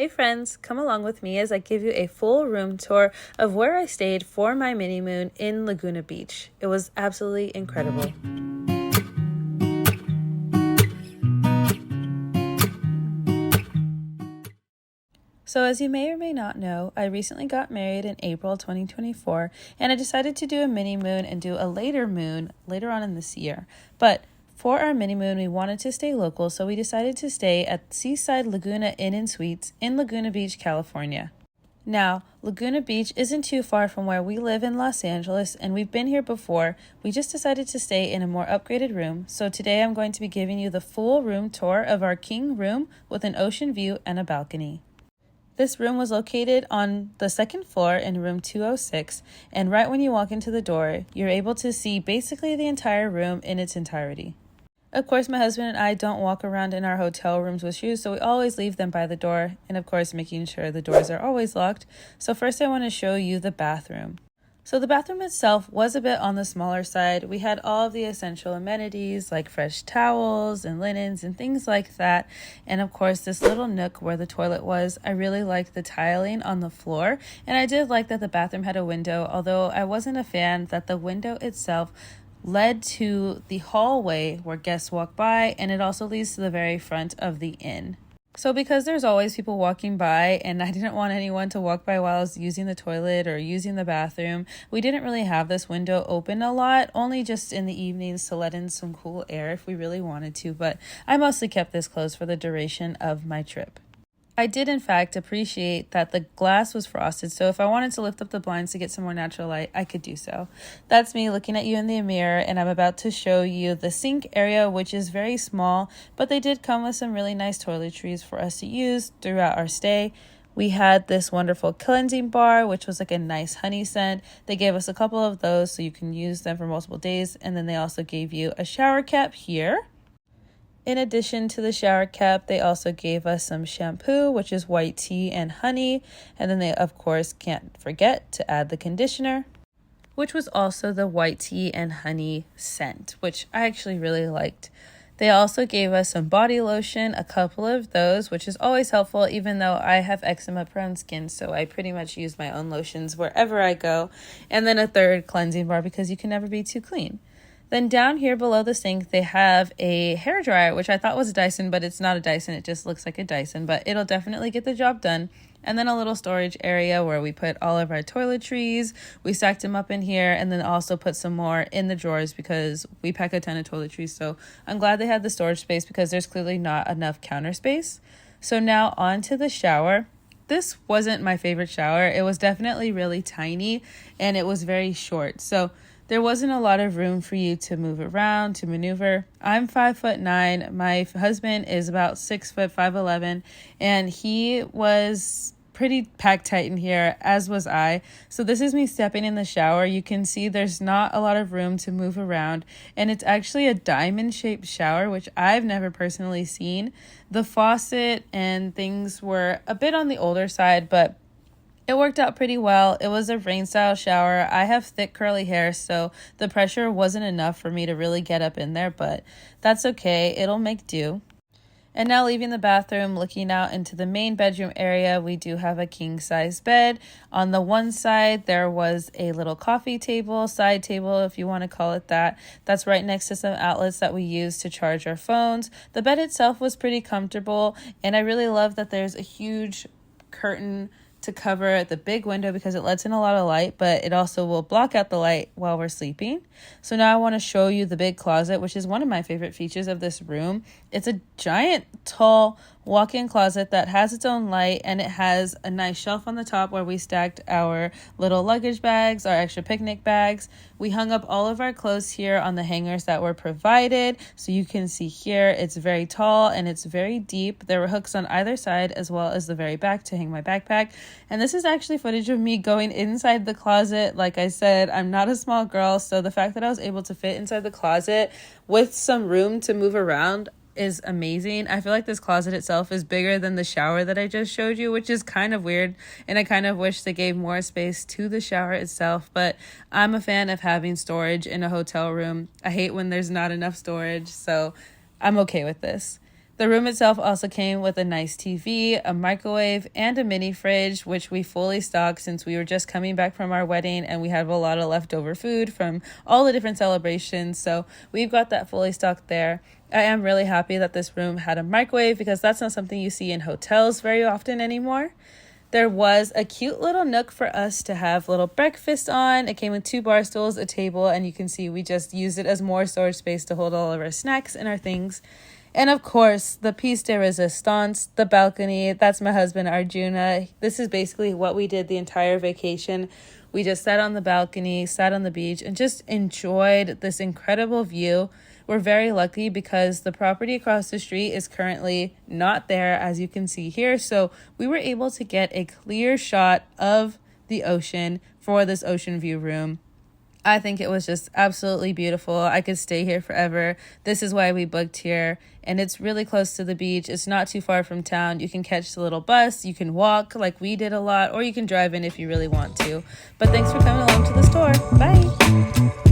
Hey friends, come along with me as I give you a full room tour of where I stayed for my Minimoon in Laguna Beach. It was absolutely incredible. So as you may or may not know, I recently got married in April 2024, and I decided to do a mini moon and do a later moon later on in this year. But for our mini moon, we wanted to stay local, so we decided to stay at Seaside Laguna Inn and Suites in Laguna Beach, California. Now, Laguna Beach isn't too far from where we live in Los Angeles, and we've been here before. We just decided to stay in a more upgraded room, so today I'm going to be giving you the full room tour of our king room with an ocean view and a balcony. This room was located on the second floor in room 206, and right when you walk into the door, you're able to see basically the entire room in its entirety. Of course, my husband and I don't walk around in our hotel rooms with shoes, so we always leave them by the door, and of course, making sure the doors are always locked. So first I want to show you the bathroom. So the bathroom itself was a bit on the smaller side. We had all of the essential amenities like fresh towels and linens and things like that. And of course, this little nook where the toilet was, I really liked the tiling on the floor. And I did like that the bathroom had a window, although I wasn't a fan that the window itself led to the hallway where guests walk by, and it also leads to the very front of the inn. So because there's always people walking by and I didn't want anyone to walk by while I was using the toilet or using the bathroom, we didn't really have this window open a lot, only just in the evenings to let in some cool air if we really wanted to, but I mostly kept this closed for the duration of my trip. I did in fact appreciate that the glass was frosted, so if I wanted to lift up the blinds to get some more natural light, I could do so. That's me looking at you in the mirror, and I'm about to show you the sink area, which is very small, but they did come with some really nice toiletries for us to use throughout our stay. We had this wonderful cleansing bar, which was like a nice honey scent. They gave us a couple of those so you can use them for multiple days, and then they also gave you a shower cap here. In addition to the shower cap, they also gave us some shampoo, which is white tea and honey. And then they, of course, can't forget to add the conditioner, which was also the white tea and honey scent, which I actually really liked. They also gave us some body lotion, a couple of those, which is always helpful, even though I have eczema-prone skin, so I pretty much use my own lotions wherever I go. And then a third cleansing bar because you can never be too clean. Then down here below the sink, they have a hairdryer, which I thought was a Dyson, but it's not a Dyson. It just looks like a Dyson, but it'll definitely get the job done. And then a little storage area where we put all of our toiletries. We stacked them up in here and then also put some more in the drawers because we pack a ton of toiletries. So I'm glad they had the storage space because there's clearly not enough counter space. So now on to the shower. This wasn't my favorite shower. It was definitely really tiny and it was very short. So there wasn't a lot of room for you to move around, to maneuver. I'm 5'9". My husband is about 6 foot 5'11", and he was pretty packed tight in here, as was I. So this is me stepping in the shower. You can see there's not a lot of room to move around, and it's actually a diamond-shaped shower, which I've never personally seen. The faucet and things were a bit on the older side, but it worked out pretty well. It was a rain-style shower. I have thick curly hair, so the pressure wasn't enough for me to really get up in there, but that's okay. It'll make do. And now leaving the bathroom, looking out into the main bedroom area, we do have a king-size bed. On the one side, there was a little coffee table, side table, if you want to call it that. That's right next to some outlets that we use to charge our phones. The bed itself was pretty comfortable, and I really love that there's a huge curtain to cover the big window because it lets in a lot of light, but it also will block out the light while we're sleeping. So now I want to show you the big closet, which is one of my favorite features of this room. It's a giant, tall walk-in closet that has its own light, and it has a nice shelf on the top where we stacked our little luggage bags, our extra picnic bags. We hung up all of our clothes here on the hangers that were provided. So you can see here, it's very tall and it's very deep. There were hooks on either side as well as the very back to hang my backpack. And this is actually footage of me going inside the closet. Like I said, I'm not a small girl, so the fact that I was able to fit inside the closet with some room to move around is amazing. I feel like this closet itself is bigger than the shower that I just showed you, which is kind of weird, and I kind of wish they gave more space to the shower itself, but I'm a fan of having storage in a hotel room. I hate when there's not enough storage, so I'm okay with this. The room itself also came with a nice TV, a microwave, and a mini fridge, which we fully stocked since we were just coming back from our wedding and we have a lot of leftover food from all the different celebrations. So we've got that fully stocked there. I am really happy that this room had a microwave because that's not something you see in hotels very often anymore. There was a cute little nook for us to have little breakfast on. It came with 2 bar stools, a table, and you can see we just used it as more storage space to hold all of our snacks and our things. And of course, the piece de resistance, the balcony. That's my husband, Arjuna. This is basically what we did the entire vacation. We just sat on the balcony, sat on the beach, and just enjoyed this incredible view. We're very lucky because the property across the street is currently not there, as you can see here. So we were able to get a clear shot of the ocean for this ocean view room. I think it was just absolutely beautiful. I could stay here forever. This is why we booked here. And it's really close to the beach. It's not too far from town. You can catch the little bus. You can walk like we did a lot, or you can drive in if you really want to. But thanks for coming along to the store. Bye.